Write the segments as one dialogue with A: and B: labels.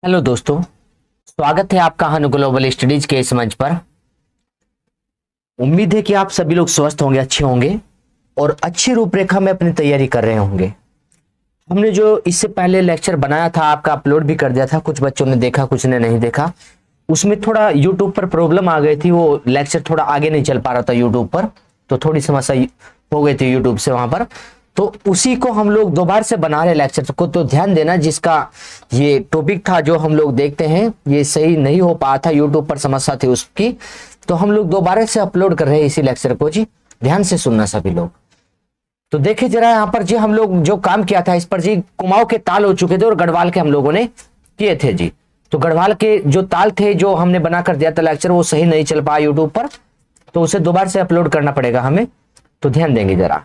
A: Hello दोस्तों, स्वागत है आपका हन ग्लोबल स्टडीज के इस मंच पर। उम्मीद है कि आप सभी लोग स्वस्थ होंगे, अच्छे होंगे और अच्छी रूपरेखा में अपनी तैयारी कर रहे होंगे। हमने जो इससे पहले लेक्चर बनाया था आपका अपलोड भी कर दिया था, कुछ बच्चों ने देखा, कुछ ने नहीं देखा। उसमें थोड़ा यूट्यूब पर प्रॉब्लम आ गई थी, वो लेक्चर थोड़ा आगे नहीं चल पा रहा था यूट्यूब पर, तो थोड़ी समस्या हो गई थी यूट्यूब से वहां पर। तो उसी को हम लोग दोबारा से बना रहे लेक्चर को, तो ध्यान देना जिसका ये टॉपिक था जो हम लोग देखते हैं ये सही नहीं हो पाया था, यूट्यूब पर समस्या थी उसकी, तो हम लोग दोबारा से अपलोड कर रहे हैं इसी लेक्चर को। जी ध्यान से सुनना सभी लोग। तो देखिए जरा यहाँ पर जी, हम लोग जो काम किया था इस पर जी, कुमाऊं के ताल हो चुके थे और गढ़वाल के हम लोगों ने किए थे जी। तो गढ़वाल के जो ताल थे जो हमने बना कर दिया था लेक्चर, वो सही नहीं चल पाया यूट्यूब पर, तो उसे दोबारा से अपलोड करना पड़ेगा हमें, तो ध्यान देंगे जरा।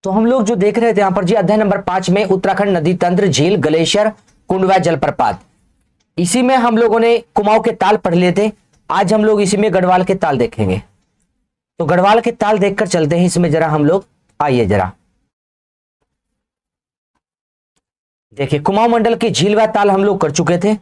A: तो हम लोग जो देख रहे थे यहाँ पर जी, अध्याय नंबर 5 में उत्तराखंड नदी तंत्र, झील, ग्लेशियर, कुंडवा जलप्रपात, इसी में हम लोगों ने कुमाऊं के ताल पढ़ लिए थे। आज हम लोग इसी में गढ़वाल के ताल देखेंगे। तो गढ़वाल के ताल देखकर चलते हैं इसमें जरा हम लोग। आइए जरा देखिए, कुमाऊं मंडल की झील व ताल हम लोग कर चुके थे।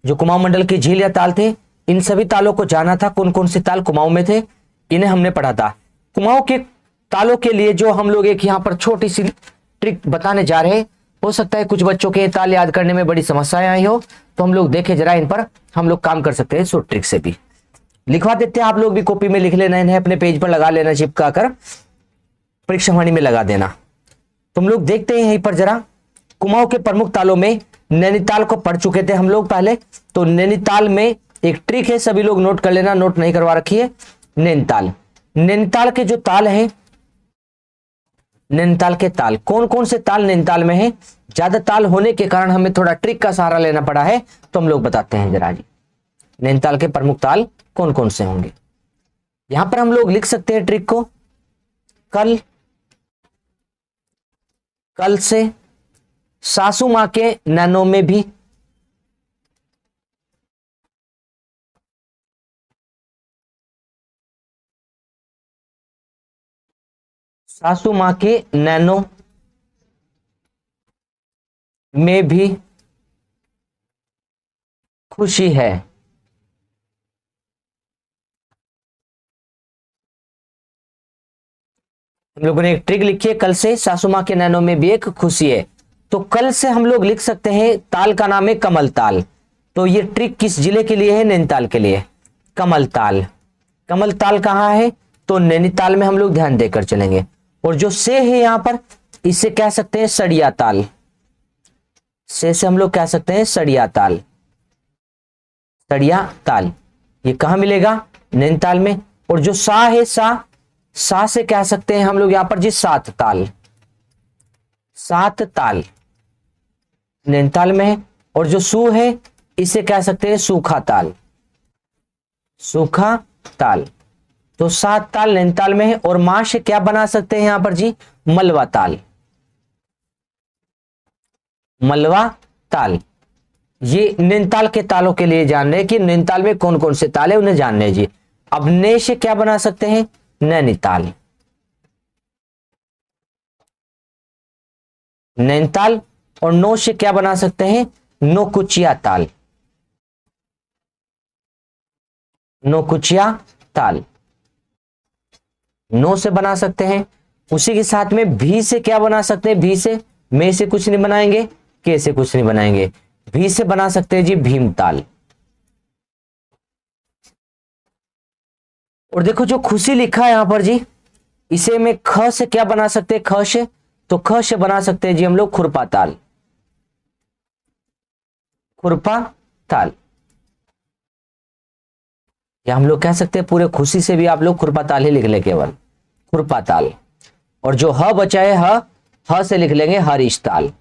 A: जो कुमाऊं मंडल की झील या ताल थे, इन सभी तालों को जाना था, कौन कौन से ताल कुमाऊं में थे, इन्हें हमने पढ़ा था। कुमाऊं के तालों के लिए जो हम लोग एक यहाँ पर छोटी सी ट्रिक बताने जा रहे हैं, हो सकता है कुछ बच्चों के ताल याद करने में बड़ी समस्याएं आई हो, तो हम लोग देखे जरा, इन पर हम लोग काम कर सकते हैं शॉर्ट ट्रिक से भी। लिखवा देते हैं, आप लोग भी कॉपी में लिख लेना, इन्हें अपने पेज पर लगा लेना, चिपका कर परीक्षा वाणी में लगा देना। तो हम लोग देखते हैं यहीं पर जरा, कुमाऊं के प्रमुख तालों में नैनीताल को पढ़ चुके थे हम लोग पहले। तो नैनीताल में एक ट्रिक है, सभी लोग नोट कर लेना, नोट नहीं करवा रखी है। नैनीताल, नैनीताल के जो ताल है, नैनीताल के ताल, कौन कौन से ताल नैनीताल में है, ज्यादा ताल होने के कारण हमें थोड़ा ट्रिक का सहारा लेना पड़ा है, तो हम लोग बताते हैं जरा जी। नैनीताल के प्रमुख ताल कौन कौन से होंगे, यहां पर हम लोग लिख सकते हैं ट्रिक को। कल, कल से, सासू मां के नैनों में भी, सासू मां के नैनों में भी खुशी है। हम लोगों ने एक ट्रिक लिखी है, कल से सासू मां के नैनों में भी एक खुशी है। तो कल से हम लोग लिख सकते हैं, ताल का नाम है कमल ताल। तो ये ट्रिक किस जिले के लिए है? नैनीताल के लिए। कमल ताल, कमल ताल कहां है? तो नैनीताल में हम लोग ध्यान देकर चलेंगे। और जो से है यहां पर, इसे कह सकते हैं सड़िया ताल। से हम लोग कह सकते हैं सड़िया ताल, सड़िया ताल, ये कहां मिलेगा? नैनीताल में। और जो सा है, सा से कह सकते हैं हम लोग यहां पर जी सात ताल, सात ताल नैनीताल में है। और जो सू है, इसे कह सकते हैं सूखा ताल, सूखा ताल। तो सात ताल नैनीताल में है। और मां से क्या बना सकते हैं यहां पर जी? मलवा ताल, मलवा ताल। ये नैनीताल के तालों के लिए जान रहे कि नैनीताल में कौन कौन से ताल है, उन्हें जान रहे जी। अब ने से क्या बना सकते हैं? नैनीताल, नैनीताल। और नो से क्या बना सकते हैं? नौकुचिया ताल, नौकुचिया ताल, नो से बना सकते हैं। उसी के साथ में भी से क्या बना सकते हैं? भी से, में से कुछ नहीं बनाएंगे, के से कुछ नहीं बनाएंगे, भी से बना सकते हैं जी भीमताल। और देखो जो खुशी लिखा है यहां पर जी, इसे में ख से क्या बना सकते हैं? ख से, तो ख से बना सकते हैं जी हम लोग खुरपा ताल, खुरपा ताल। या हम लोग कह सकते हैं पूरे खुशी से भी आप लोग खुरपा ताल ही लिख ले, केवल खुरपा ताल। और जो ह बचा है, ह से लिख लेंगे हरीश ताल।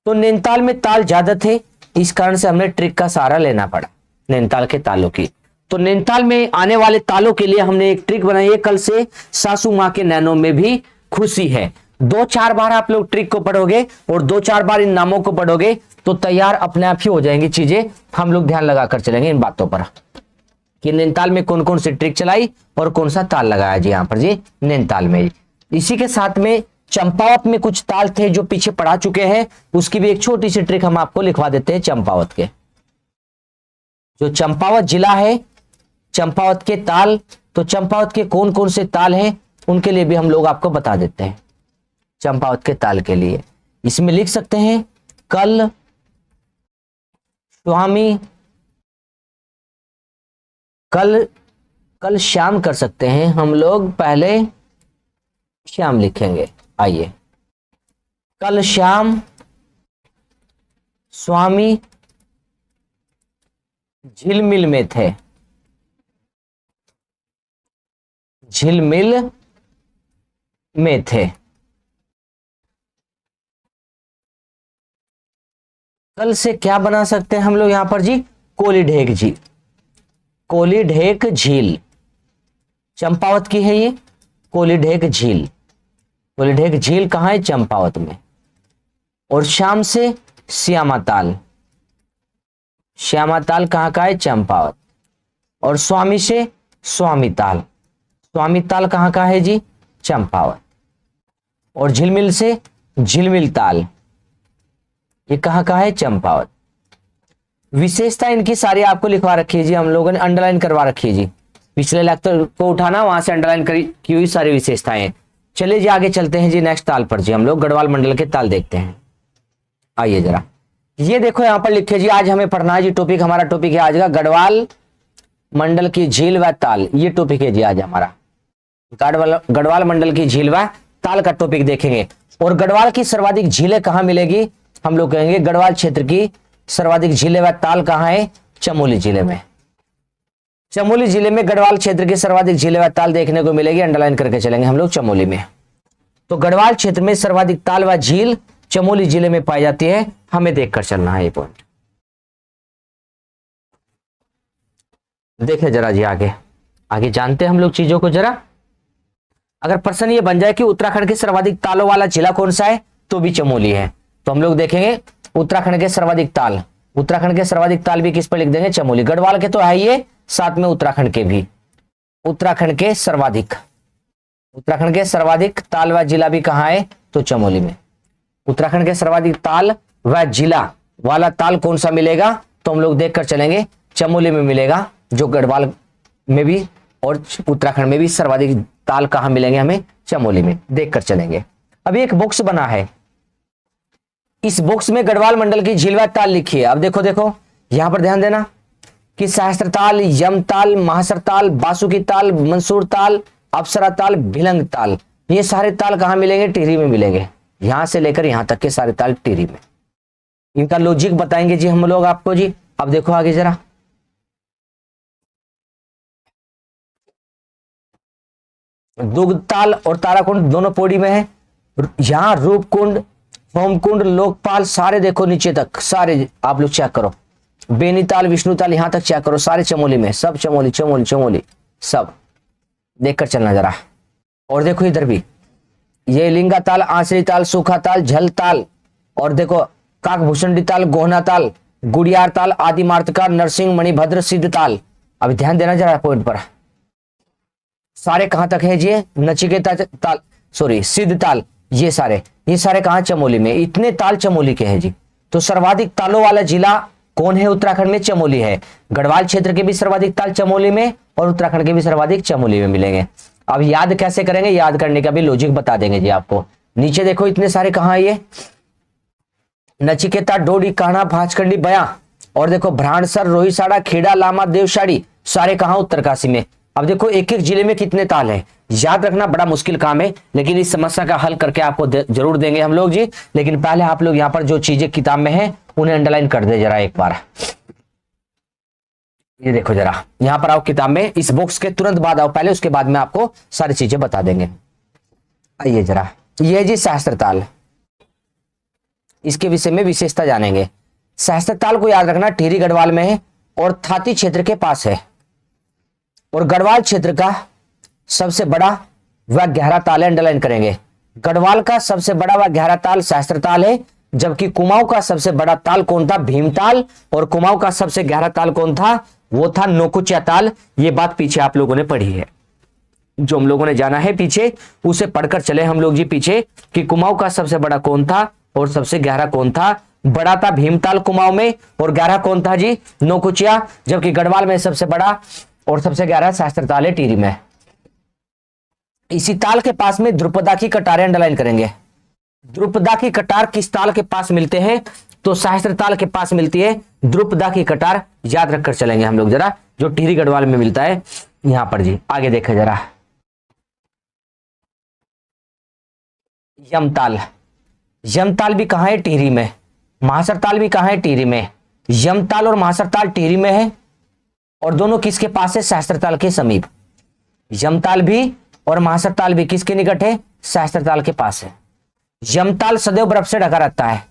A: तो नैनीताल में ताल ज्यादा थे, इस कारण से हमें ट्रिक का सहारा लेना पड़ा नैनीताल के तालों की। तो नैनीताल में आने वाले तालों के लिए हमने एक ट्रिक बनाई है, कल से सासू मां के नैनों में भी खुशी है। 2-4 बार आप लोग ट्रिक को पढ़ोगे और 2-4 बार इन नामों को पढ़ोगे, तो तैयार अपने आप ही हो जाएंगी चीजें। हम लोग ध्यान लगाकर चलेंगे इन बातों पर कि नैनीताल में कौन कौन सी ट्रिक चलाई और कौन सा ताल लगाया जी यहाँ पर जी नैनीताल में। इसी के साथ में चंपावत में कुछ ताल थे जो पीछे पढ़ा चुके हैं, उसकी भी एक छोटी सी ट्रिक हम आपको लिखवा देते हैं। चंपावत के जो चंपावत जिला है, चंपावत के ताल, तो चंपावत के कौन कौन से ताल हैं उनके लिए भी हम लोग आपको बता देते हैं। चंपावत के ताल के लिए इसमें लिख सकते हैं कल, स्वामी, कल शाम कर सकते हैं हम लोग, पहले शाम लिखेंगे। आइए, कल शाम स्वामी झिलमिल में थे, झिलमिल में थे। कल से क्या बना सकते हैं हम लोग यहां पर जी, कोलीढेक झील, कोलीढेक झील चंपावत की है ये कोलीढेक झील। कोलीढेक झील कहां है, चंपावत में। और शाम से श्यामा ताल, श्यामा ताल कहां का है, चंपावत। और स्वामी से स्वामी ताल, स्वामी ताल कहां का है जी, चंपावत। और झिलमिल से झिलमिल ताल, ये कहां का है, चंपावत। विशेषता इनकी सारी आपको लिखवा रखी है जी, हम लोगों ने अंडरलाइन करवा रखी है जी। पिछले लेक्चर को उठाना, वहां से अंडरलाइन की हुई सारी विशेषताएं। चलिए जी आगे चलते हैं जी नेक्स्ट ताल पर जी, हम लोग गढ़वाल मंडल के ताल देखते हैं। आइए जरा, ये देखो यहां पर लिखे जी, आज हमें पढ़ना है जी टॉपिक, हमारा टॉपिक है आज का गढ़वाल मंडल की झील व ताल। ये टॉपिक है जी आज हमारा, गढ़वाल मंडल की झील व ताल का टॉपिक देखेंगे। और गढ़वाल की सर्वाधिक झीलें कहां मिलेगी, हम लोग कहेंगे गढ़वाल क्षेत्र की सर्वाधिक झीलें व ताल कहां है, चमोली जिले में। चमोली जिले में गढ़वाल क्षेत्र की सर्वाधिक झीलें व ताल देखने को मिलेगी, अंडरलाइन करके चलेंगे हम लोग चमोली में। तो गढ़वाल क्षेत्र में सर्वाधिक ताल व झील चमोली जिले में पाई जाती है, हमें देखकर चलना है ये पॉइंट। देखे जरा जी आगे, आगे जानते हैं हम लोग चीजों को जरा। अगर प्रश्न ये बन जाए कि उत्तराखंड के सर्वाधिक तालों वाला जिला कौन सा है, तो भी चमोली है। तो हम लोग देखेंगे उत्तराखंड के सर्वाधिक ताल, उत्तराखंड के सर्वाधिक ताल भी किस पर लिख देंगे, चमोली। गढ़वाल के तो है ये, साथ में उत्तराखंड के भी। उत्तराखंड के सर्वाधिक ताल व जिला भी कहां है, तो चमोली में। उत्तराखंड के सर्वाधिक ताल व जिला वाला ताल कौन सा मिलेगा, तो हम लोग देखकर चलेंगे चमोली में मिलेगा, जो गढ़वाल में भी और उत्तराखंड में भी सर्वाधिक ताल कहां मिलेंगे हमें, चमोली में। देखकर चलेंगे। अभी एक बॉक्स बना है, इस बॉक्स में गढ़वाल मंडल की झील व ताल लिखी है। अब देखो यहां पर ध्यान देना कि सहस्त्र ताल, यम ताल, महासर ताल, बासुकी ताल, मंसूर ताल, अप्सरा ताल, भिलंग ताल, ये सारे ताल कहां मिलेंगे, टिहरी में मिलेंगे। यहां से लेकर यहां तक के सारे ताल टिहरी में। इनका लॉजिक बताएंगे जी हम लोग आपको जी। अब देखो आगे जरा, दुग्ध ताल और ताराकुंड दोनों पौड़ी में है। यहां रूपकुंड, होमकुंड, लोकपाल, सारे देखो नीचे तक, सारे आप लोग चेक करो। बेनीताल, विष्णुताल, यहां तक चेक करो, सारे चमोली में, सब चमोली चमोली चमोली, सब देखकर चलना जरा। और देखो इधर भी, ये लिंगा ताल, आंसरी ताल, सूखा ताल, झल ताल, और देखो काकभूषणी ताल, गोहना ताल, गुड़ियार ताल, आदि मार्तका, नरसिंह, मणिभद्र, सिद्ध ताल। अब ध्यान देना जरा पॉइंट पर, सारे कहां तक है जी, नचिकेता ताल, सॉरी सिद्ध ताल, ये सारे कहां, चमोली में। इतने ताल चमोली के हैं जी। तो सर्वाधिक तालों वाला जिला कौन है उत्तराखंड में, चमोली है। गढ़वाल क्षेत्र के भी सर्वाधिक ताल चमोली में और उत्तराखंड के भी सर्वाधिक चमोली में मिलेंगे। अब याद कैसे करेंगे, याद करने का भी लॉजिक बता देंगे जी आपको। नीचे देखो इतने सारे कहां है ये, नचिकेता, डोडी, कान्हा, भांजखंडी, बया, और देखो भ्राणसर, रोहिसाड़ा, खेड़ा, लामा, देवशाड़ी, सारे कहां, उत्तरकाशी में। अब देखो एक एक जिले में कितने ताल है, याद रखना बड़ा मुश्किल काम है, लेकिन इस समस्या का हल करके आपको जरूर देंगे हम लोग जी। लेकिन पहले आप लोग यहाँ पर जो चीजें किताब में है उन्हें अंडरलाइन कर दे जरा एक बार। ये देखो जरा, यहां पर आओ किताब में, इस बॉक्स के तुरंत बाद आओ, पहले उसके बाद में आपको सारी चीजें बता देंगे। आइए जरा, ये जी सहस्त्र ताल, इसके विषय में विशेषता जानेंगे। सहस्त्र ताल को याद रखना टिहरी गढ़वाल में है और थाती क्षेत्र के पास है, और गढ़वाल क्षेत्र का सबसे बड़ा व गहरा ताल है, अंडरलाइन करेंगे। गढ़वाल का सबसे बड़ा व गहरा ताल सहस्त्र ताल है, जबकि कुमाऊं का सबसे बड़ा ताल कौन था, भीमताल, और कुमाऊं का सबसे गहरा ताल कौन था, वो था नौकुचिया ताल। ये बात पीछे आप लोगों ने पढ़ी है। जो हम लोगों ने जाना है पीछे, उसे पढ़कर चले हम लोग जी पीछे कि कुमाऊं का सबसे बड़ा कौन था और सबसे गहरा कौन था। बड़ा था भीमताल कुमाऊं में, और गहरा कौन था जी, नौकुचिया, जबकि गढ़वाल में सबसे बड़ा और सबसे गहरा शास्त्रताल है टिहरी में। इसी ताल के पास में द्रुपदा की कटारें अंडरलाइन करेंगे। द्रुपदा की कटार किस ताल के पास मिलते हैं, तो शास्त्रताल के पास मिलती है द्रुपदा की कटार, याद रखकर चलेंगे हम लोग जरा, जो टिहरी गढ़वाल में मिलता है यहां पर जी। आगे देखें जरा, यमताल, यमताल भी कहां है, टिहरी में। महासर ताल भी कहां है, टिहरी में। यमताल और महासर ताल टिहरी में है, और दोनों किसके पास है, शास्त्रताल के समीप। यमताल भी और महासर ताल भी किसके निकट है, शास्त्रताल के पास है। यमताल सदैव बर्फ से ढका रहता है,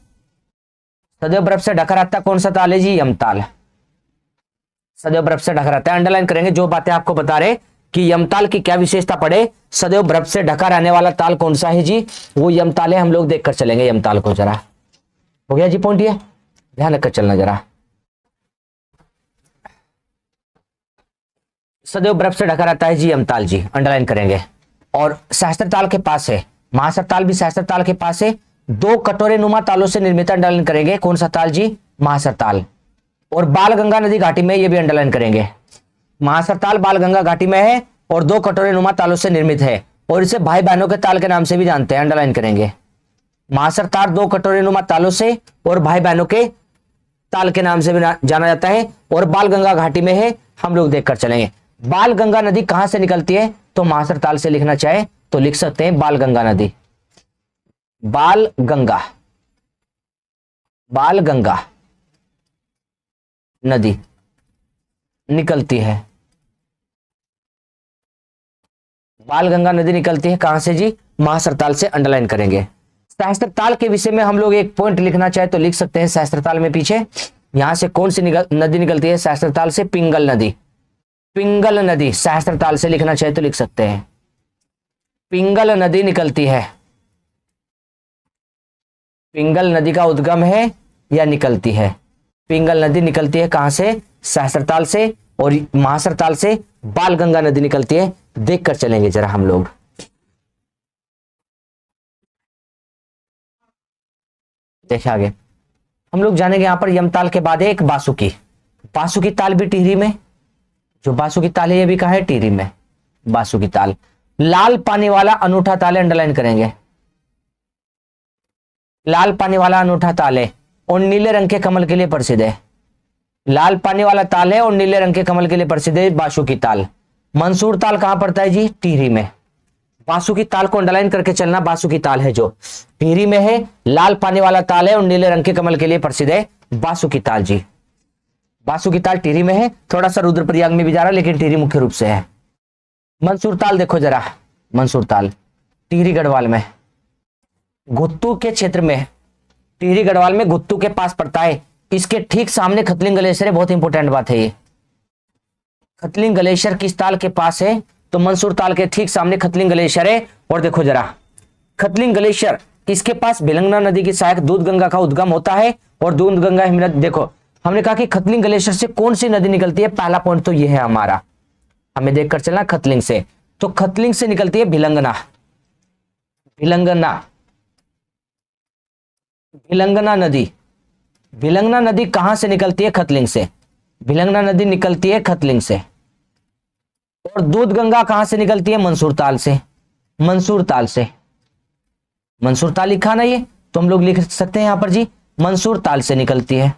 A: सदैव बर्फ से ढका रहता है। कौन सा ताल है जी, यमताल, सदैव बर्फ से ढका रहता है। अंडरलाइन करेंगे जो बातें आपको बता रहे कि यमताल की क्या विशेषता पड़े, सदैव बर्फ से ढका रहने वाला ताल कौन सा है जी, वो यमताल है। हम लोग देखकर चलेंगे यमताल को जरा। हो गया जी पॉइंट, ये ध्यान रखकर चलना जरा। सदैव बर्फ से ढका रहता है जी यमताल जी, अंडरलाइन करेंगे। और शास्त्रताल के पास है, महासर ताल भी शास्त्रताल के पास है। दो कटोरे नुमा तालों से निर्मित, अंडरलाइन करेंगे। कौन सा ताल जी, महासर ताल। और बाल गंगा नदी घाटी में, ये भी अंडरलाइन करेंगे। महासर ताल बाल गंगा घाटी में है और दो कटोरे नुमा तालों से निर्मित है, और इसे भाई बहनों के ताल के नाम से भी जानते हैं, अंडरलाइन करेंगे। महासर ताल दो कटोरे नुमा तालों से और भाई बहनों के ताल के नाम से भी जाना जाता है, और बाल गंगा घाटी में है। हम लोग देखकर चलेंगे। बाल गंगा नदी कहां से निकलती है, तो महासर ताल से लिखना चाहे तो लिख सकते हैं बाल गंगा नदी। बाल गंगा, बाल गंगा नदी निकलती है, बाल गंगा नदी निकलती है कहां से जी, महासर ताल से, अंडरलाइन करेंगे। शास्त्रताल के विषय में हम लोग एक पॉइंट लिखना चाहे तो लिख सकते हैं शास्त्रताल में पीछे, यहां से कौन सी नदी निकलती है, शास्त्रताल से पिंगल नदी। पिंगल नदी शास्त्रताल से लिखना चाहे तो लिख सकते हैं, पिंगल नदी निकलती है। पिंगल नदी का उद्गम है या निकलती है, पिंगल नदी निकलती है कहां से, शास्त्रताल से, और महासर ताल से बाल गंगा नदी निकलती है। देखकर चलेंगे जरा हम लोग। देखिए आगे हम लोग जानेंगे, यहां पर यमताल के बाद एक बासुकी, बासुकी ताल भी टिहरी में, जो बासुकी ताल है ये भी कहां है, टिहरी में। बासुकी ताल लाल पानी वाला अनूठा ताल है, अंडरलाइन करेंगे। लाल पानी वाला अनूठा ताल है और नीले रंग के कमल के लिए प्रसिद्ध है। लाल पानी वाला ताल है और नीले रंग के कमल के लिए प्रसिद्ध है बासुकी ताल। मंसूर ताल कहां पड़ता है जी, टिहरी में। बासुकी ताल को अंडरलाइन करके चलना, बासुकी ताल है जो टिहरी में है, लाल पानी वाला ताल है और नीले रंग के कमल के लिए प्रसिद्ध है बासुकी ताल जी। बासुकी ताल टिहरी में है, थोड़ा सा रुद्रप्रयाग में भी जा रहा है लेकिन टिहरी मुख्य रूप से है। मंसूर ताल देखो जरा, मंसूर ताल टिहरी गढ़वाल में, घुत्तू के क्षेत्र में, टिहरी गढ़वाल में घुत्तू के पास पड़ता है। इसके ठीक सामने खतलिंग ग्लेशियर है, बहुत इंपॉर्टेंट बात है ये। खतलिंग ग्लेशियर किस ताल के पास है, तो मंसूर ताल के ठीक सामने खतलिंग ग्लेशियर है। और देखो जरा, खतलिंग ग्लेशियर किसके पास, भिलंगना नदी की सहायक दूध गंगा का उद्गम होता है, और दूध गंगा हिमनद। देखो हमने कहा कि खतलिंग ग्लेशियर से कौन सी नदी निकलती है, पहला पॉइंट तो ये है हमारा, हमें देखकर चलना खतलिंग से। तो खतलिंग से निकलती है भिलंगना, भिलंगना, भिलंगना नदी। भिलंगना नदी कहां से निकलती है, खतलिंग से। भिलंगना नदी निकलती है खतलिंग से। और दूध गंगा कहां से निकलती है, मंसूर ताल से। मंसूर ताल से, मंसूर ताल लिखा ना ये, तो हम लोग लिख सकते हैं यहां पर जी, मंसूर ताल से निकलती है।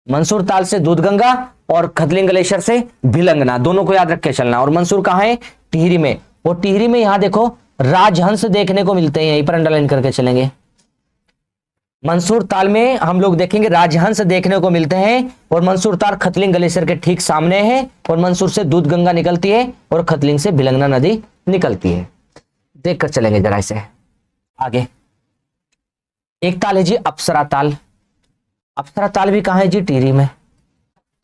A: मंसूर ताल से दूध गंगा और खतलिंग ग्लेशियर से भिलंगना, दोनों को याद रख के चलना। और मंसूर कहां है, टिहरी में। और टिहरी में यहां देखो राजहंस देखने को मिलते हैं, यहीं पर अंडरलाइन करके चलेंगे। मंसूर ताल में हम लोग देखेंगे राजहंस देखने को मिलते हैं, और मंसूर ताल खतलिंग ग्लेशियर के ठीक सामने है, और मंसूर से दूध गंगा निकलती है और खतलिंग से भिलंगना नदी निकलती है। देखकर चलेंगे जरा इसे आगे। एक ताल है जी अप्सरा ताल। अप्सरा ताल भी कहां है जी, टिहरी में।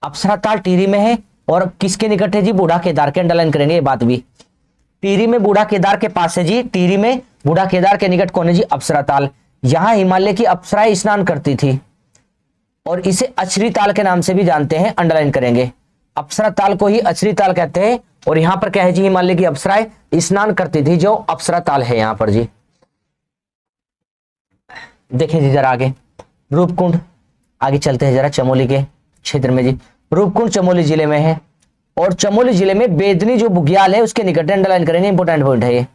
A: अप्सरा ताल टिहरी में है, और किसके निकट है जी, बूढ़ा केदार के, अंडरलाइन करेंगे ये बात भी। टिहरी में बूढ़ा केदार के पास है जी, टिहरी में बूढ़ा केदार के निकट कौन है जी, अप्सरा ताल। यहां हिमालय की अप्सराएं स्नान करती थी, और इसे अछरी ताल के नाम से भी जानते हैं, अंडरलाइन करेंगे। अप्सरा ताल को ही अछरी ताल कहते हैं, और यहाँ पर क्या है जी, हिमालय की अप्सराएं स्नान करती थी, जो अप्सरा ताल है यहाँ पर जी। देखें जी जरा आगे, रूपकुंड, आगे चलते हैं जरा, चमोली के क्षेत्र में जी। रूपकुंड चमोली जिले में है, और चमोली जिले में बेदनी जो बुग्याल है उसके निकट, अंडरलाइन करेंगे, इंपोर्टेंट पॉइंट है ये।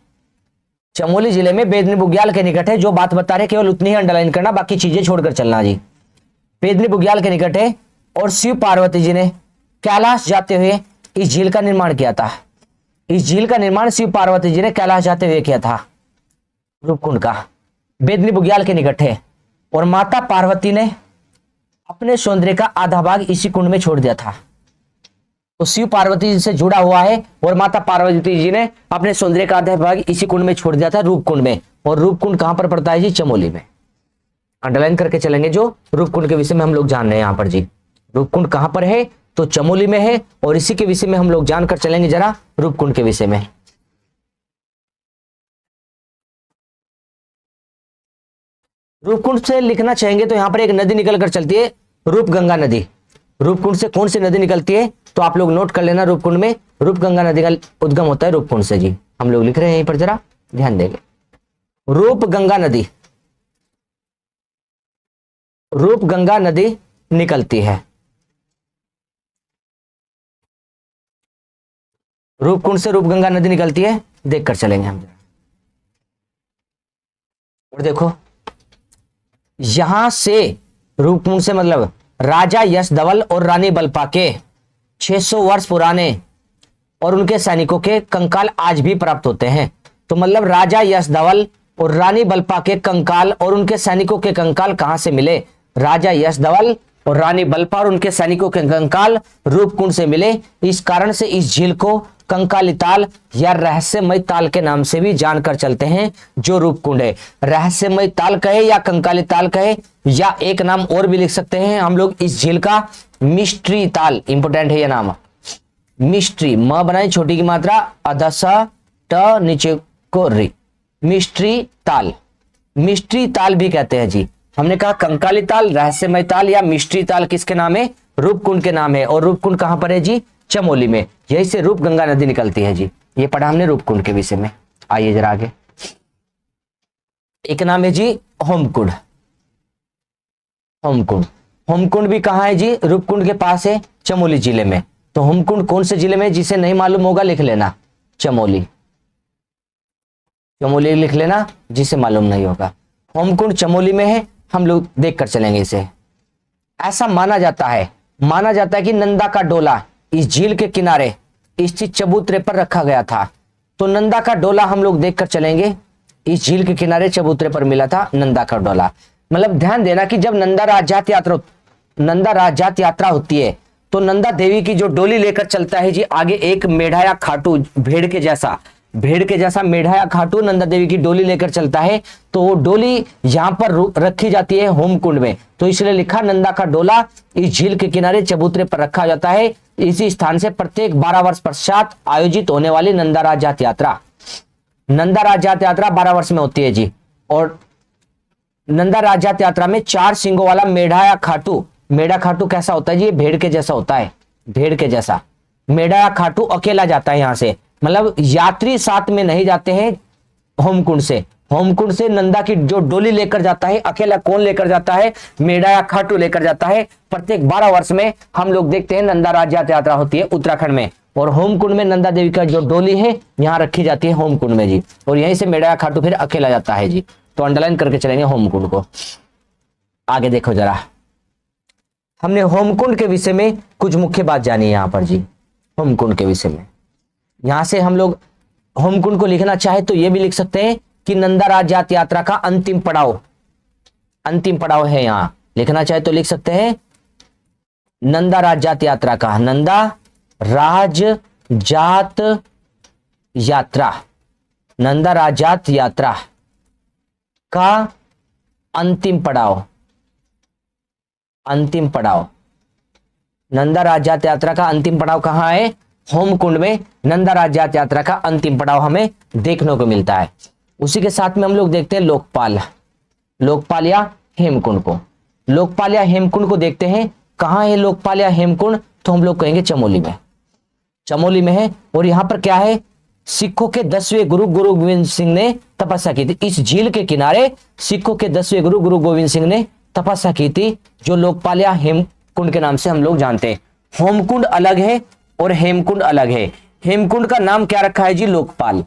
A: चमोली जिले में बेदनी बुग्याल के निकट है, जो बात बता रहे केवल उतनी ही अंडरलाइन करना, बाकी चीजें छोड़कर चलना जी। बेदनी बुग्याल के निकट है, और शिव पार्वती जी ने कैलाश जाते हुए इस झील का निर्माण किया था। इस झील का निर्माण शिव पार्वती जी ने कैलाश जाते हुए किया था। रूपकुंड का बेदनी बुग्याल के निकट है, और माता पार्वती ने अपने सौंदर्य का आधा भाग इसी कुंड में छोड़ दिया था। तो शिव पार्वती जी से जुड़ा हुआ है, और माता पार्वती जी ने अपने सौंदर्य का आधा भाग इसी कुंड में छोड़ दिया था, रूपकुंड में। और रूपकुंड कहां पर पड़ता है जी, चमोली में। अंडरलाइन करके चलेंगे, जो रूपकुंड के विषय में हम लोग जान रहे हैं यहां पर जी। रूपकुंड कहां पर है, तो चमोली में है, और इसी के विषय में हम लोग जानकर चलेंगे जरा, रूपकुंड के विषय में। रूपकुंड से लिखना चाहेंगे तो यहां पर एक नदी निकल कर चलती है, रूपगंगा नदी। रूपकुंड से कौन सी नदी निकलती है, तो आप लोग नोट कर लेना, रूपकुंड में रूपगंगा नदी का उद्गम होता है रूपकुंड से जी। हम लोग लिख रहे हैं यहीं पर, जरा ध्यान देंगे। रूपगंगा नदी, रूपगंगा नदी निकलती है, रूपकुंड से रूपगंगा नदी निकलती है, देखकर चलेंगे हम जरा। और देखो, यहां से रूपकुंड से मतलब राजा यशधवल और रानी बल्पा के 600 वर्ष पुराने और उनके सैनिकों के कंकाल आज भी प्राप्त होते हैं। तो मतलब राजा यशधवल और रानी बल्पा के कंकाल और उनके सैनिकों के कंकाल कहां से मिले, राजा यशधवल और रानी बल्पा और उनके सैनिकों के कंकाल रूपकुंड से मिले। इस कारण से इस झील को कंकाली ताल या रहस्यमय ताल के नाम से भी जानकर चलते हैं, जो रूपकुंड है। रहस्यमय ताल कहे या कंकाली ताल कहे, या एक नाम और भी लिख सकते हैं हम लोग इस झील का, मिस्ट्री ताल। इंपोर्टेंट है यह नाम, मिस्ट्री, म बनाई छोटी की मात्रा, अधसा ट नीचे को री, मिस्ट्री ताल। मिस्ट्री ताल भी कहते हैं जी। हमने कहा कंकाली ताल, रहस्यमय ताल या मिस्ट्री ताल किसके नाम है, रूपकुंड के नाम है। और रूपकुंड कहां पर है जी, चमोली में। यही से रूपगंगा नदी निकलती है जी। ये पढ़ा हमने रूपकुंड के विषय में। आइए जरा आगे, एक नाम है जी होमकुंड। होमकुंड, होमकुंड भी कहां है जी, रूपकुंड के पास है, चमोली जिले में। तो होमकुंड कौन से जिले में, जिसे नहीं मालूम होगा लिख लेना, चमोली। चमोली लिख लेना, जिसे मालूम नहीं होगा। होमकुंड चमोली में है, हम लोग देख कर चलेंगे इसे। ऐसा माना जाता है कि नंदा का डोला इस झील के किनारे स्थित चबूतरे पर रखा गया था। तो नंदा का डोला हम लोग देखकर चलेंगे, इस झील के किनारे चबूतरे पर मिला था नंदा का डोला। मतलब ध्यान देना कि जब नंदा राज यात्रा होती है, तो नंदा देवी की जो डोली लेकर चलता है जी आगे, एक मेढ़ा या खाटू, भेड़ के जैसा मेढ़ा या खाटू नंदा देवी की डोली लेकर चलता है। तो वो डोली यहां पर रखी जाती है होमकुंड में, तो इसलिए लिखा नंदा का डोला इस झील के किनारे चबूतरे पर रखा जाता है। इसी स्थान से प्रत्येक 12 वर्ष पश्चात आयोजित होने वाली नंदा राज यात्रा 12 वर्ष में होती है जी। और नंदा राज यात्रा में 4 सिंगों वाला मेढ़ा या खाटू, मेढ़ा खाटू कैसा होता है जी, भेड़ के जैसा होता है, भेड़ के जैसा। मेढ़ा या खाटू अकेला जाता है यहां से, मतलब यात्री साथ में नहीं जाते हैं। होमकुंड से नंदा की जो डोली लेकर जाता है, अकेला कौन लेकर जाता है, मेढ़ा या खाटू लेकर जाता है। प्रत्येक 12 वर्ष में हम लोग देखते हैं नंदा राज यात्रा होती है उत्तराखंड में। और होमकुंड में नंदा देवी का जो डोली है यहाँ रखी जाती है होमकुंड में जी। और यहीं से मेढ़ा या खाटू फिर अकेला जाता है जी। तो अंडरलाइन करके चलेंगे होमकुंड को। आगे देखो जरा, हमने होमकुंड के विषय में कुछ मुख्य बात जानी है यहाँ पर जी। होमकुंड के विषय में यहां से हम लोग होमकुंड को लिखना चाहे तो ये भी लिख सकते हैं कि नंदा राज यात्रा का अंतिम पड़ाव है। यहां लिखना चाहे तो लिख सकते हैं नंदा राज यात्रा का, नंदा राज यात्रा, नंदा राज यात्रा का अंतिम पड़ाव, नंदा राज यात्रा का अंतिम पड़ाव कहां है, होमकुंड में। नंदा राज यात्रा का अंतिम पड़ाव हमें देखने को मिलता है। उसी के साथ में हम लोग देखते हैं लोकपाल या हेमकुंड को। लोकपाल या हेमकुंड को देखते हैं, कहां है लोकपाल या हेमकुंड, तो हम लोग कहेंगे चमोली में। चमोली में है। और यहाँ पर क्या है, सिखों के 10वें गुरु गुरु गोविंद सिंह ने तपस्या की थी। इस झील के किनारे सिखों के 10वें गुरु गुरु गोविंद सिंह ने तपस्या की थी, जो लोकपाल या हेमकुंड के नाम से हम लोग जानते हैं। होमकुंड अलग है और हेमकुंड अलग है। हेमकुंड का नाम क्या रखा है जी, लोकपाल,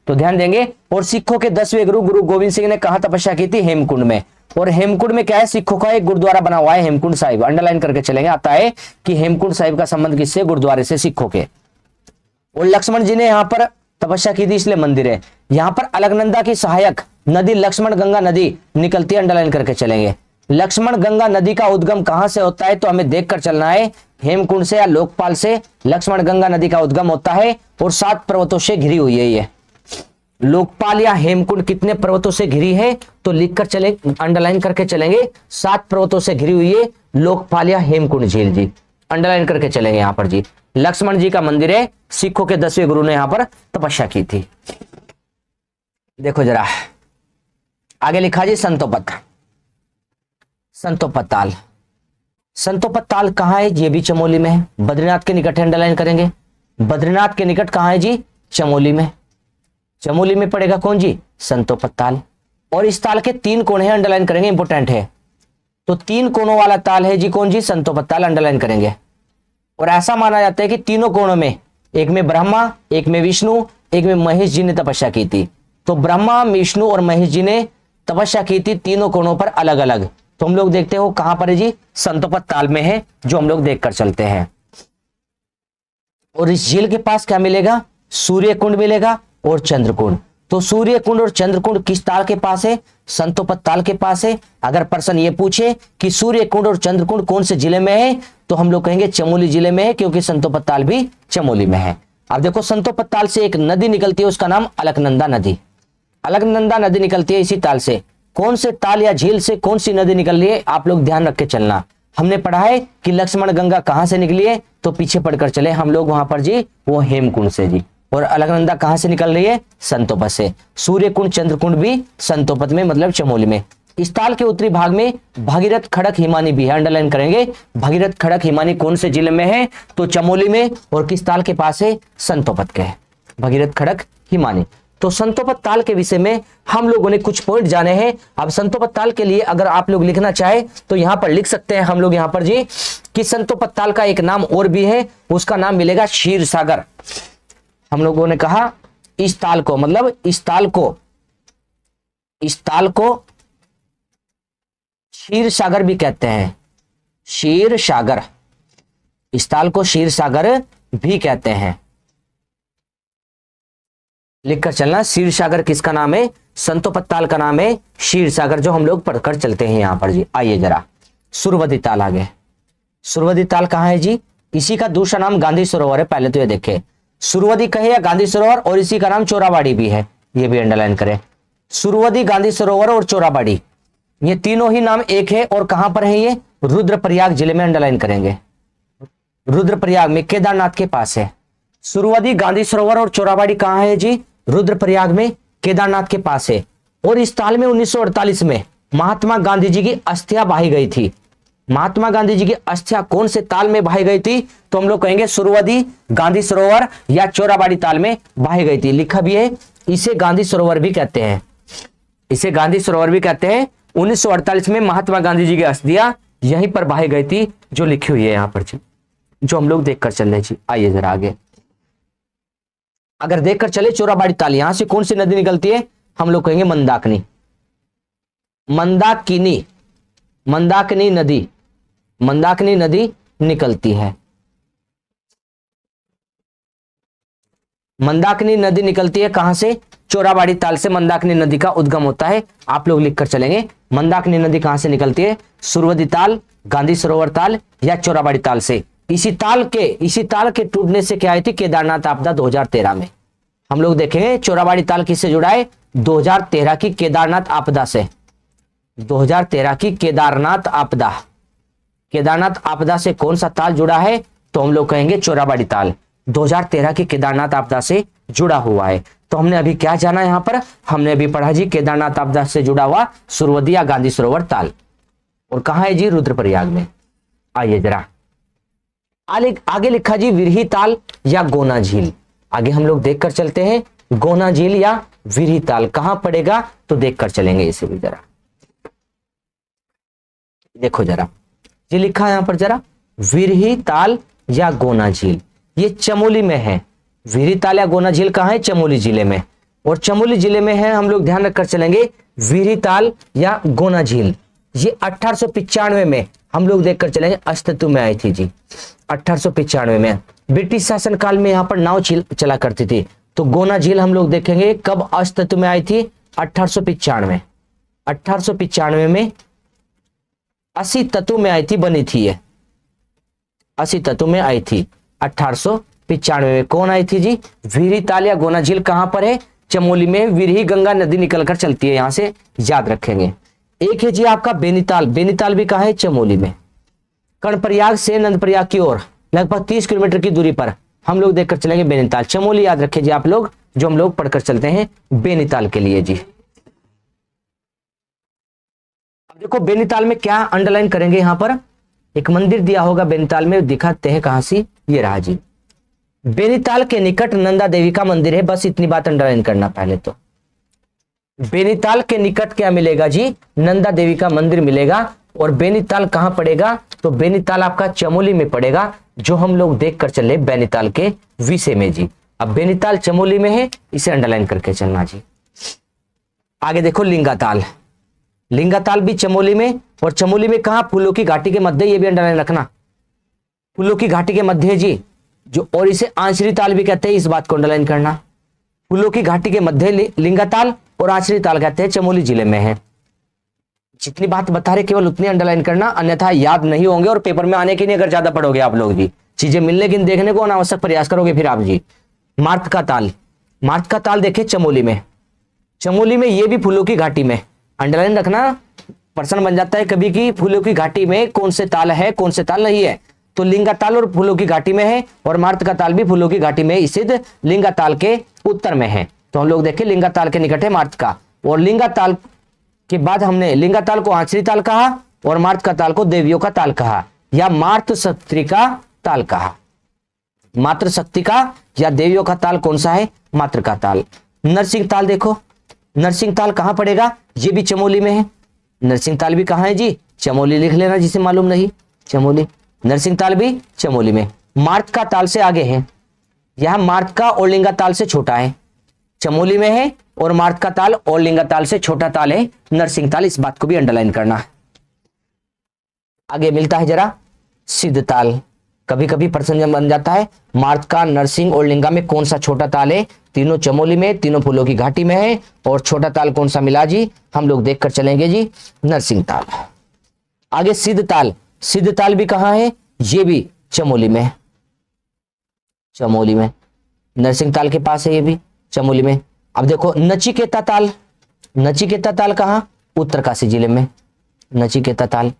A: तो ध्यान देंगे। और सिखों के 10वें गुरु गुरु गोविंद सिंह ने कहां तपस्या की थी, हेमकुंड में। और हेमकुंड में क्या है, सिखों का एक गुरुद्वारा बना हुआ है हेमकुंड साहिब, अंडरलाइन करके चलेंगे। आता है कि हेमकुंड साहिब का संबंध किससे, गुरुद्वारे से, सिखों के। और लक्ष्मण जी ने यहाँ पर तपस्या की थी, इसलिए मंदिर है। यहाँ पर अलकनंदा की सहायक नदी लक्ष्मण गंगा नदी निकलती है, अंडरलाइन करके चलेंगे। लक्ष्मण गंगा नदी का उद्गम कहां से होता है, तो हमें देखकर चलना है, हेमकुंड से या लोकपाल से लक्ष्मण गंगा नदी का उद्गम होता है। और 7 पर्वतों से घिरी हुई है ये लोकपाल या हेमकुंड। कितने पर्वतों से घिरी है, तो लिखकर चले, अंडरलाइन करके चलेंगे, 7 पर्वतों से घिरी हुई है लोकपाल या हेमकुंड झील जी, अंडरलाइन करके चलेंगे। यहां पर जी लक्ष्मण जी का मंदिर है, सिखों के 10वें गुरु ने यहां पर तपस्या की थी। देखो जरा आगे लिखा जी, संतोपत। संतोपत ताल, संतोपत ताल कहां है, ये भी चमोली में है, बद्रीनाथ के निकट है, अंडरलाइन करेंगे। बद्रीनाथ के निकट कहां है जी, चमोली में। चमोली में पड़ेगा कौन जी, संतोपत ताल। और इस ताल के 3 कोण है, अंडरलाइन करेंगे, इंपोर्टेंट है। तो 3 कोणों वाला ताल है जी कौन जी, संतोपत ताल, अंडरलाइन करेंगे। और ऐसा माना जाता है कि तीनों कोणों में, एक में ब्रह्मा, एक में विष्णु, एक में महेश जी ने तपस्या की थी। तो ब्रह्मा, विष्णु और महेश जी ने तपस्या की थी तीनों कोणों पर अलग अलग। तो हम लोग देखते हो कहां पर है जी, संतोपत ताल में है, जो हम लोग देखकर चलते हैं। और इस झील के पास क्या मिलेगा, सूर्य कुंड मिलेगा और चंद्रकुंड। तो सूर्य कुंड और चंद्रकुंड किस ताल के पास है, संतोपत ताल के पास है। अगर पर्सन ये पूछे कि सूर्य कुंड और चंद्रकुंड कौन से जिले में है, तो हम लोग कहेंगे चमोली जिले में है, क्योंकि संतोपत ताल भी चमोली में है। अब देखो संतोपत ताल से एक नदी निकलती है, उसका नाम अलकनंदा नदी। अलकनंदा नदी निकलती है इसी ताल से। कौन से ताल या झील से कौन सी नदी निकल रही है, आप लोग ध्यान रख के चलना। हमने पढ़ा है कि लक्ष्मण गंगा कहां से निकली है, तो पीछे पढ़कर चले हम लोग वहां पर जी, वो हेमकुंड से जी। और अलकनंदा कहां से निकल रही है, संतोपत से। सूर्य कुंड चंद्रकुंड भी संतोपत में, मतलब चमोली में। इस ताल के उत्तरी भाग में भगीरथ खड़क हिमानी भी है, अंडरलाइन करेंगे। भगीरथ खड़क हिमानी कौन से जिले में है, तो चमोली में। और किस ताल के पास है, संतोपत के है भगीरथ खड़क हिमानी। तो संतोपत ताल के विषय में हम लोगों ने कुछ पॉइंट जाने हैं। अब संतोपत ताल के लिए अगर आप लोग लिखना चाहे तो यहां पर लिख सकते हैं हम लोग यहां पर जी, कि संतोपत ताल का एक नाम और भी है, उसका नाम मिलेगा क्षीर सागर। हम लोगों ने कहा इस ताल को, मतलब इस ताल को क्षीर सागर भी कहते हैं, क्षीर सागर। इस ताल को क्षीर सागर भी कहते हैं, लिखकर चलना। क्षीर सागर किसका नाम है, संतोपत ताल का नाम है क्षीर सागर, जो हम लोग पढ़कर चलते हैं यहां पर जी। आइए जरा सुरवदी ताल आगे। सुरवदी ताल कहां है जी, इसी का दूसरा नाम गांधी सरोवर है, पहले तो ये देखे। सुरवदी कहे या गांधी सरोवर, और इसी का नाम चोराबाड़ी भी है, ये भी अंडरलाइन करें। सुरवदी, गांधी सरोवर और चोराबाड़ी, ये तीनों ही नाम एक है। और कहां पर है ये, रुद्रप्रयाग जिले में, अंडरलाइन करेंगे। रुद्रप्रयाग में, केदारनाथ के पास है। सुरवदी, गांधी सरोवर और चोराबाड़ी कहां है जी, रुद्रप्रयाग में, केदारनाथ के पास है। और इस ताल में 1948 में महात्मा गांधी जी की अस्थियां बहाई गई थी। महात्मा गांधी जी की अस्थियां कौन से ताल में बहाई गई थी, तो हम लोग कहेंगे सुरवदी, गांधी सरोवर या चोराबाड़ी ताल में बहाई गई थी। लिखा भी है, इसे गांधी सरोवर भी कहते हैं, इसे गांधी सरोवर भी कहते हैं। 1948 में महात्मा गांधी जी की अस्थियां यहीं पर बहाई गई थी, जो लिखी हुई है यहां पर जी, जो हम लोग देखकर चल रहे जी। आइए जरा आगे, अगर देखकर चले चोराबाड़ी ताल, यहां से कौन सी नदी निकलती है, हम लोग कहेंगे मंदाकिनी। मंदाकिनी, मंदाकिनी नदी, मंदाकिनी नदी निकलती है। मंदाकिनी नदी निकलती है कहां से, चोराबाड़ी ताल से मंदाकिनी नदी का उद्गम होता है। आप लोग लिखकर चलेंगे मंदाकिनी नदी कहां से निकलती है, सुरवदी ताल, गांधी सरोवर ताल या चोराबाड़ी ताल से। इसी ताल के टूटने से क्या आई थी, केदारनाथ आपदा 2013 में। हम लोग देखेंगे चोराबाड़ी ताल किससे जुड़ा है, 2013 की केदारनाथ आपदा से। 2013 की केदारनाथ आपदा, केदारनाथ आपदा से कौन सा ताल जुड़ा है, तो हम लोग कहेंगे चोराबाड़ी ताल 2013 की केदारनाथ आपदा से जुड़ा हुआ है। तो हमने अभी क्या जाना यहां पर, हमने अभी पढ़ा जी केदारनाथ आपदा से जुड़ा हुआ सुरवदी या गांधी सरोवर ताल, और कहां है जी, रुद्रप्रयाग में। आइए जरा आगे लिखा जी विरही ताल या गोना झील। आगे हम लोग देखकर चलते हैं गोना झील या विरही ताल कहां पड़ेगा, तो देखकर चलेंगे इसे भी जरा। देखो जरा ये लिखा है यहां पर जरा, विरही ताल या गोना झील, ये चमोली में है। विरही ताल या गोना झील कहां है, चमोली जिले में। और चमोली जिले में है, हम लोग ध्यान रखकर चलेंगे, विरही ताल या गोना झील। ये 1895 में हम लोग देखकर चलेंगे अस्तित्व में आई थी जी। 1895 में ब्रिटिश शासनकाल में यहाँ पर नाव चला करती थी। तो गोना झील हम लोग देखेंगे कब अस्तित्व में आई थी, 1895। 1895 में 80 तत्व में आई थी, बनी थी ये 80 तत्व में आई थी 1895 में। कौन आई थी जी, विरही ताल या गोना झील कहां पर है, चमोली में। विरही गंगा नदी निकलकर चलती है, यहां से याद रखेंगे। एक है जी आपका बेनीताल, बेनीताल भी कहां है, चमोली में। कर्णप्रयाग से नंदप्रयाग की ओर लगभग 30 किलोमीटर की दूरी पर हम लोग देखकर चलेंगे बेनीताल। चमोली याद रखिए जी आप लोग, जो हम लोग पढ़कर चलते हैं बेनीताल के लिए जी। अब देखो बेनीताल में क्या अंडरलाइन करेंगे, यहां पर एक मंदिर दिया होगा बेनीताल में, दिखाते हैं कहां से, ये रहा जी। बेनीताल के निकट नंदा देवी का मंदिर है, बस इतनी बात अंडरलाइन करना। पहले तो बेनीताल के निकट क्या मिलेगा जी, नंदा देवी का मंदिर मिलेगा। और बेनीताल कहां पड़ेगा, तो बेनीताल आपका चमोली में पड़ेगा, जो हम लोग देखकर चले बेनीताल के विषय में जी। अब बेनीताल चमोली में है, इसे अंडरलाइन करके चलना जी। आगे देखो लिंगाताल, लिंगाताल भी चमोली में। और चमोली में कहा, फूलों की घाटी के मध्य, ये भी अंडरलाइन रखना, फूलों की घाटी के मध्य जी जो, और इसे आंचरी ताल भी कहते हैं, इस बात को अंडरलाइन करना। फूलों की घाटी के मध्य लिंगाताल और आंचरी ताल कहते हैं, चमोली जिले में है। जितनी बात बता रहे केवल उतनी अंडरलाइन करना, अन्यथा याद नहीं होंगे और पेपर में आने के लिए अगर ज्यादा पढ़ोगे आप लोग जी, चीजें मिलने की देखने को अनावश्यक प्रयास करोगे फिर आप जी। मार्त का ताल, मार्त का ताल देखे चमोली में, चमोली में ये भी फूलों की घाटी में। अंडरलाइन रखना, प्रश्न बन जाता है कभी कि फूलों की घाटी में कौन से ताल है, कौन से ताल नहीं है। तो लिंगा ताल और फूलों की घाटी में है, और मार्त का ताल भी फूलों की घाटी में स्थित लिंगा ताल के उत्तर में है। तो हम लोग देखें लिंगा ताल के निकट है मार्त का। और लिंगा ताल के बाद हमने लिंगा ताल को आंचरी ताल कहा और मार्त का ताल को देवियों का ताल कहा, या मार्त शक्ति का ताल कहा। मातृ शक्ति का या देवियों का ताल कौन सा है, मातृ का ताल। नरसिंह ताल देखो, नरसिंह ताल कहां पड़ेगा, ये भी चमोली में है। नरसिंह ताल भी कहां है जी, चमोली लिख लेना जिसे मालूम नहीं, चमोली। नरसिंह ताल भी चमोली में। मार्त का ताल से आगे है, यह मार्त का और लिंगा ताल से छोटा है, चमोली में है। और मार्त का ताल और लिंगा ताल से छोटा ताल है नरसिंह ताल, इस बात को भी अंडरलाइन करना है। आगे मिलता है जरा सिद्ध ताल, कभी कभी प्रश्न बन जाता है, मार्त का, नरसिंह और लिंगा में कौन सा छोटा ताल है। तीनों चमोली में, तीनों फूलों की घाटी में है। और छोटा ताल कौन सा मिला जी, हम लोग देखकर चलेंगे जी, नरसिंह ताल। आगे सिद्ध ताल, सिद्ध ताल भी कहां है, ये भी चमोली में, चमोली में। नरसिंह ताल के पास है, ये भी चमोली में। अब देखो नचिकेता ताल, नचिकेता ताल कहां, उत्तरकाशी जिले में। नचिकेता ताल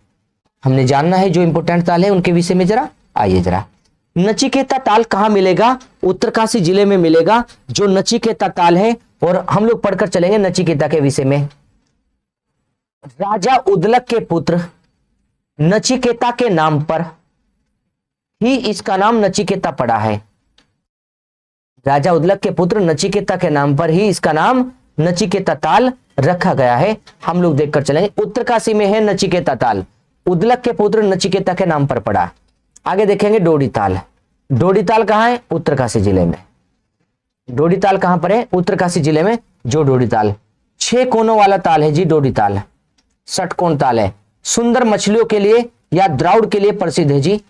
A: हमने जानना है, जो इंपोर्टेंट ताल है उनके विषय में जरा आइए जरा। नचिकेता ताल कहां मिलेगा, उत्तरकाशी जिले में मिलेगा, जो नचिकेता ताल है। और हम लोग पढ़कर चलेंगे नचिकेता के विषय में। राजा उदलक के पुत्र नचिकेता के नाम पर ही इसका नाम नचिकेता पड़ा है। राजा उदलक के पुत्र नचिकेता के नाम पर ही इसका नाम नचिकेता ताल रखा गया है। हम लोग देखकर चलेंगे, उत्तरकाशी में है नचिकेता ताल, उदलक के पुत्र नचिकेता के नाम पर पड़ा। आगे देखेंगे डोडी ताल, डोडी ताल कहां है, उत्तरकाशी जिले में। डोडी ताल कहां पर है, उत्तरकाशी जिले में, जो डोडी ताल 6 कोनों वाला ताल है जी, डोडी ताल 60 कोण ताल है। सुंदर मछलियों के लिए या द्राउड़ के लिए प्रसिद्ध है जी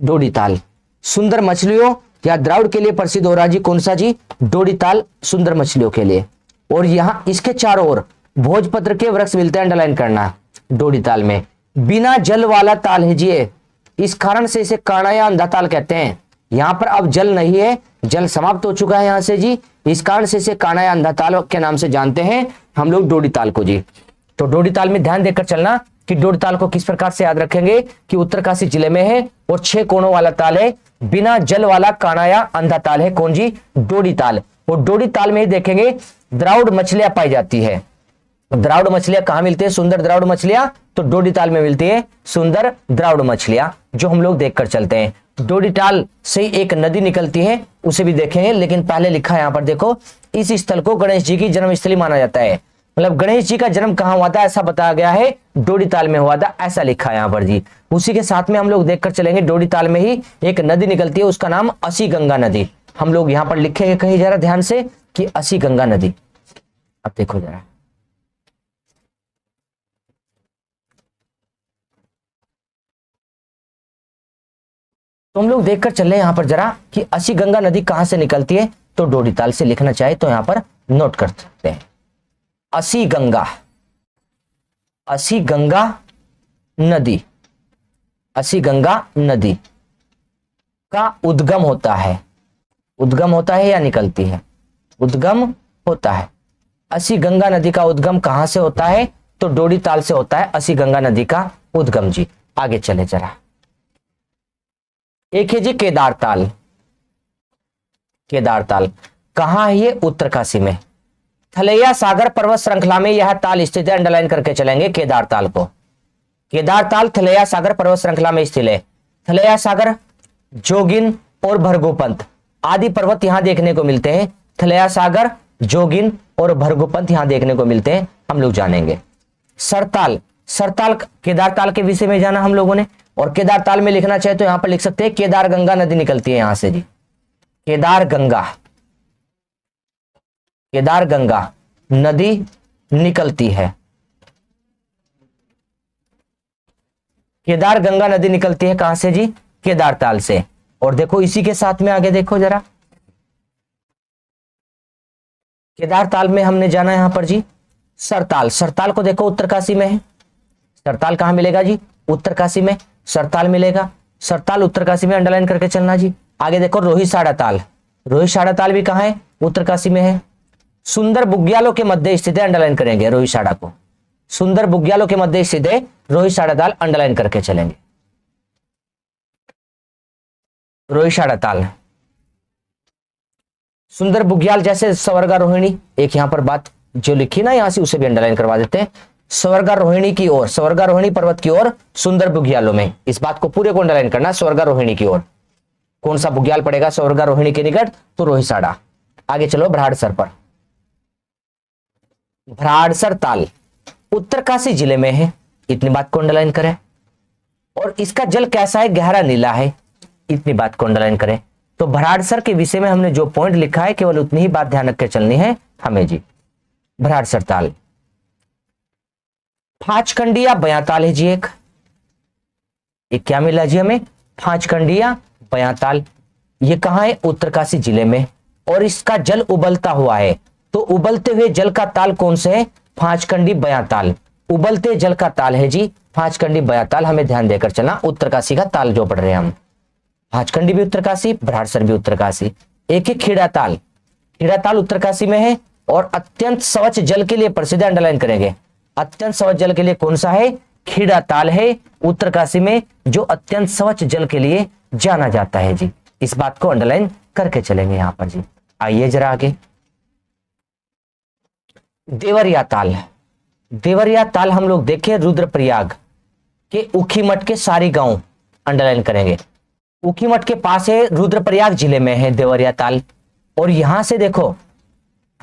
A: डोडी ताल। सुंदर मछलियों या द्राउड़ के लिए प्रसिद्ध हो रहा जी, कौन सा जी, डोडी ताल, सुंदर मछलियों के लिए। और यहां इसके चारों ओर भोजपत्र के वृक्ष मिलते हैं, अंडरलाइन करना डोडी ताल में। बिना जल वाला ताल है जी, इस कारण से इसे काणा या अंधा ताल कहते हैं। यहां पर अब जल नहीं है, जल समाप्त हो चुका है यहां से जी, इस कारण से इसे काणा या अंधा ताल के नाम से जानते हैं हम लोग डोडी ताल को जी। तो डोडी ताल में ध्यान देकर चलना कि डोडी ताल को किस प्रकार से याद रखेंगे कि उत्तरकाशी जिले में है और 6 कोणों वाला ताल है, बिना जल वाला काणा या अंधा ताल है, कौन जी, डोडी ताल। और डोडी ताल में ही देखेंगे द्राउड़ मछलियां पाई जाती है। द्राउड़ मछलियां कहां मिलती है, सुंदर द्राउड़ मछलियां, तो डोडी ताल में मिलती है सुंदर द्राउड़ मछलियां, जो हम लोग देखकर चलते हैं। डोडीताल से एक नदी निकलती है, उसे भी देखेंगे। लेकिन पहले लिखा है यहाँ पर देखो, इस स्थल को गणेश जी की जन्मस्थली माना जाता है। मतलब गणेश जी का जन्म कहाँ हुआ था ऐसा बताया गया है, डोडीताल में हुआ था, ऐसा लिखा है यहाँ पर जी। उसी के साथ में हम लोग देखकर चलेंगे, डोडीताल में ही एक नदी निकलती है, उसका नाम असी गंगा नदी। हम लोग यहाँ पर लिखेंगे कहीं जरा ध्यान से कि असी गंगा नदी। अब देखो जरा, तो हम लोग देखकर चल रहे हैं यहाँ पर जरा कि असी गंगा नदी कहां से निकलती है। तो डोडीताल से लिखना चाहे तो यहां पर नोट कर सकते हैं, असी गंगा, असी गंगा नदी, असी गंगा नदी का उद्गम होता है। उद्गम होता है या निकलती है? उद्गम होता है। असी गंगा नदी का उद्गम कहां से होता है? तो डोडीताल से होता है असी गंगा नदी का उद्गम जी। आगे चले जरा, एक है जी केदारताल। केदारताल कहां है ये? उत्तरकाशी में, थलैया सागर पर्वत श्रृंखला में यह ताल स्थित है। अंडरलाइन करके चलेंगे केदारताल को। केदारताल थलैया सागर पर्वत श्रृंखला में स्थित है। थलैया सागर, जोगिन और भृगुपंत आदि पर्वत यहां देखने को मिलते हैं। थलैया सागर, जोगिन और भृगुपंत यहां देखने को मिलते हैं, हम लोग जानेंगे। सरताल, सरताल केदारताल के विषय में जाना हम लोगों ने। और केदारताल में लिखना चाहे तो यहां पर लिख सकते हैं केदार गंगा नदी निकलती है यहां से जी। केदार गंगा, केदार गंगा नदी निकलती है। केदार गंगा नदी निकलती है कहां से जी? केदारताल से। और देखो इसी के साथ में आगे देखो जरा, केदारताल में हमने जाना यहां पर जी सरताल। सरताल को देखो उत्तरकाशी में है। सरताल कहां मिलेगा जी? उत्तरकाशी में सरताल मिलेगा। सरताल उत्तरकाशी में, अंडरलाइन करके चलना जी। आगे देखो रोहिसाड़ा ताल। रोहिसाड़ा ताल भी कहां है? उत्तरकाशी में है। सुंदर बुग्यालों के मध्य स्थित है, अंडरलाइन करेंगे रोहिसाड़ा को। सुंदर बुग्यालों के मध्य स्थित है रोहिसाड़ा ताल, अंडरलाइन करके चलेंगे रोहिसाड़ा ताल। सुंदर बुग्याल जैसे स्वर्गा रोहिणी, एक यहां पर बात जो लिखी ना यहां से उसे भी अंडरलाइन करवा देते हैं। स्वर्गा रोहिणी की ओर, स्वर्गा रोहिणी पर्वत की ओर सुंदर बुग्यालों में, इस बात को पूरे को अंडरलाइन करना, स्वर्गा रोहिणी की ओर। कौन सा बुग्याल पड़ेगा स्वर्गा रोहिणी के निकट? तो रोहिसाड़ा। आगे चलो भ्राड़सर पर। भ्राड़सर ताल उत्तरकाशी जिले में है, इतनी बात को अंडरलाइन करें। और इसका जल कैसा है? गहरा नीला है, इतनी बात को अंडरलाइन करें। तो भ्राड़सर के विषय में हमने जो पॉइंट लिखा है केवल उतनी ही बात ध्यान रख के चलनी है हमें जी। भ्राड़सर ताल। पांचखंडिया बयाताल है जी एक क्या मिला जी हमें? पांचखंडिया बयाताल। ये कहां है? उत्तरकाशी जिले में। और इसका जल उबलता हुआ है, तो उबलते हुए जल का ताल कौन से है? पांचखंडी बयाताल। उबलते जल का ताल है जी पांचखंडी बयाताल, हमें ध्यान देकर चलना। उत्तरकाशी का ताल जो पढ़ रहे हैं हम, पांचखंडी भी उत्तरकाशी, भ्राड़सर भी उत्तरकाशी। एक ही खीड़ा ताल, खीड़ा ताल उत्तरकाशी में है और अत्यंत स्वच्छ जल के लिए प्रसिद्ध, अंडरलाइन करेंगे। अत्यंत स्वच्छ जल के लिए कौन सा है? खीड़ा ताल है उत्तरकाशी में, जो अत्यंत स्वच्छ जल के लिए जाना जाता है जी। इस बात को अंडरलाइन करके चलेंगे यहां पर जी। आइए जरा आगे, देवरिया ताल। देवरिया ताल हम लोग देखें रुद्रप्रयाग के ऊखीमठ के सारी गांव, अंडरलाइन करेंगे। ऊखीमठ के पास है, रुद्रप्रयाग जिले में है देवरिया ताल। और यहां से देखो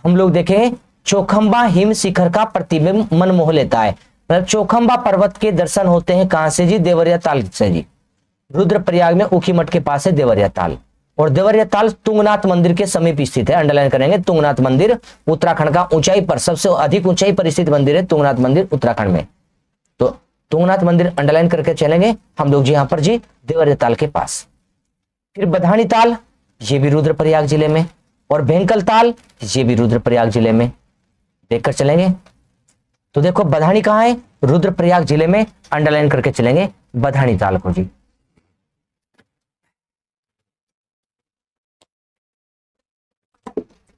A: हम लोग देखें चौखंबा हिम शिखर का प्रतिबिंब मन मोह लेता है। मतलब चौखंबा पर्वत के दर्शन होते हैं कहां से जी? देवरिया ताल से जी। रुद्रप्रयाग में ऊखीमठ के पास है देवरिया ताल। और देवरिया ताल तुंगनाथ मंदिर के समीप स्थित है, अंडरलाइन करेंगे। तुंगनाथ मंदिर उत्तराखंड का ऊंचाई पर, सबसे अधिक ऊंचाई पर स्थित मंदिर है तुंगनाथ मंदिर उत्तराखंड में। तो तुंगनाथ मंदिर अंडरलाइन करके चलेंगे हम लोग जी यहां पर जी देवरिया ताल के पास। फिर बधानी ताल, ये भी रुद्रप्रयाग जिले में। और भेंकल ताल, ये भी रुद्रप्रयाग जिले में, देखकर चलेंगे। तो देखो बधानी कहां है? रुद्रप्रयाग जिले में, अंडरलाइन करके चलेंगे बधानी ताल को जी।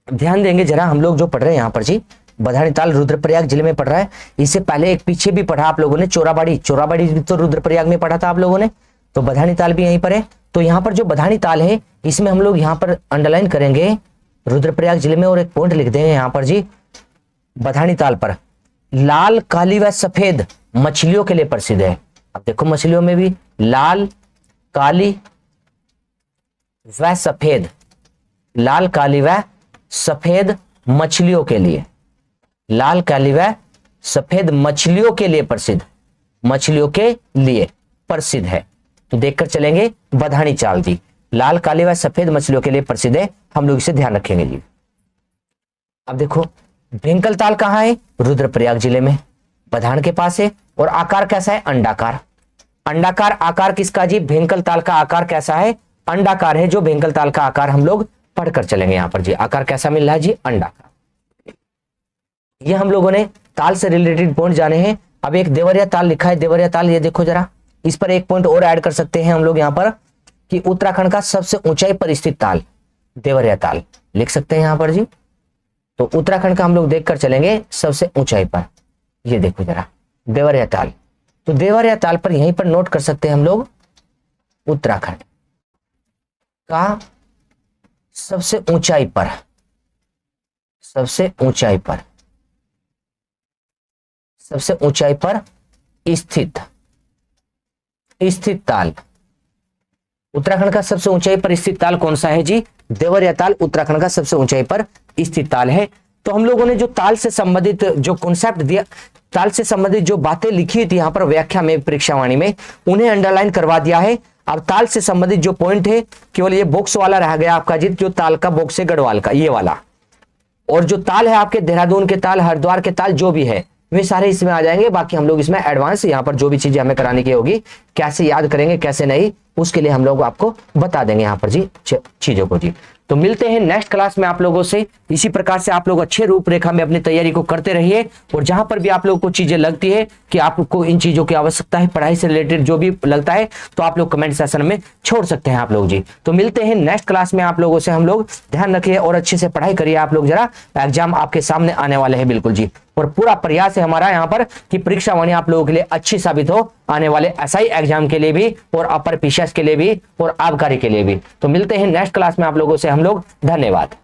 A: ध्यान देंगे जरा, हम लोग जो पढ़ रहे हैं यहां पर जी बधानी ताल रुद्रप्रयाग जिले में पढ़ रहा है। इससे पहले एक पीछे भी पढ़ा आप लोगों ने चोराबाड़ी, चोराबाड़ी भी तो रुद्रप्रयाग में पढ़ा था आप लोगों ने। तो बधानी ताल भी यहीं पर है। तो यहाँ पर जो बधानी ताल है इसमें हम लोग यहाँ पर अंडरलाइन करेंगे रुद्रप्रयाग जिले में। और एक पॉइंट लिख देंगे यहाँ पर जी बधानी ताल पर, लाल काली व सफेद मछलियों के लिए प्रसिद्ध है। अब देखो मछलियों में भी लाल काली व सफेद, लाल काली व सफेद मछलियों के लिए, लाल काली व सफेद मछलियों के लिए प्रसिद्ध, मछलियों के लिए प्रसिद्ध है। तो देखकर चलेंगे बधानी चाल जी, लाल काली व सफेद मछलियों के लिए प्रसिद्ध है, हम लोग इसे ध्यान रखेंगे जी। अब देखो भेंकल ताल कहां है? रुद्रप्रयाग जिले में, बधान के पास है। और आकार कैसा है? अंडाकार। अंडाकार आकार किसका जी? भेंकल ताल का आकार कैसा है? अंडाकार है, जो भेंकल ताल का आकार हम लोग पढ़कर चलेंगे यहां पर जी। आकार कैसा मिल रहा है जी? अंडाकार। ये हम लोगों ने ताल से रिलेटेड पॉइंट जाने हैं। अब एक देवरिया ताल लिखा है, देवरिया ताल, ये देखो जरा, इस पर एक पॉइंट और ऐड कर सकते हैं हम लोग यहां पर कि उत्तराखंड का सबसे ऊंचाई पर स्थित ताल, देवरिया ताल लिख सकते हैं यहां पर जी। तो उत्तराखंड का हम लोग देखकर चलेंगे सबसे ऊंचाई पर, ये देखो जरा देवरिया ताल। तो देवरिया ताल पर यहीं पर नोट कर सकते हैं हम लोग उत्तराखंड का सबसे ऊंचाई पर, सबसे ऊंचाई पर, सबसे ऊंचाई पर स्थित ताल। उत्तराखंड का सबसे ऊंचाई पर स्थित ताल कौन सा है जी? देवरिया ताल उत्तराखंड का सबसे ऊंचाई पर स्थित ताल है। तो हम लोगों ने जो ताल से संबंधित जो कॉन्सेप्ट दिया, ताल से संबंधित जो बातें लिखी थी यहाँ पर व्याख्या में, परीक्षावाणी में, उन्हें अंडरलाइन करवा दिया है। अब ताल से संबंधित जो पॉइंट है केवल ये बॉक्स वाला रह गया आपका जी, जो ताल का बॉक्स है गढ़वाल का, ये वाला। और जो ताल है आपके देहरादून के ताल, हरिद्वार के ताल जो भी है, वे सारे इसमें आ जाएंगे। बाकी हम लोग इसमें एडवांस यहाँ पर जो भी चीजें हमें कराने की होगी, कैसे याद करेंगे कैसे नहीं, उसके लिए हम लोग आपको बता देंगे यहाँ पर जी चीजों को जी। तो मिलते हैं नेक्स्ट क्लास में आप लोगों से। इसी प्रकार से आप लोग अच्छे रूपरेखा में अपनी तैयारी को करते रहिए। और जहां पर भी आप लोगों को चीजें लगती है कि आपको इन चीजों की आवश्यकता है, पढ़ाई से रिलेटेड जो भी लगता है, तो आप लोग कमेंट सेक्शन में छोड़ सकते हैं आप लोग जी। तो मिलते हैं नेक्स्ट क्लास में आप लोगों से हम लोग। ध्यान रखिए और अच्छे से पढ़ाई करिए आप लोग जरा, एग्जाम आपके सामने आने वाले हैं बिल्कुल जी। और पूरा प्रयास है हमारा यहाँ पर कि परीक्षावाणी आप लोगों के लिए अच्छी साबित हो, आने वाले एसआई एग्जाम के लिए भी और अपर पीसीएस के लिए भी और आबकारी के लिए भी। तो मिलते हैं नेक्स्ट क्लास में आप लोगों से हम लोग। धन्यवाद।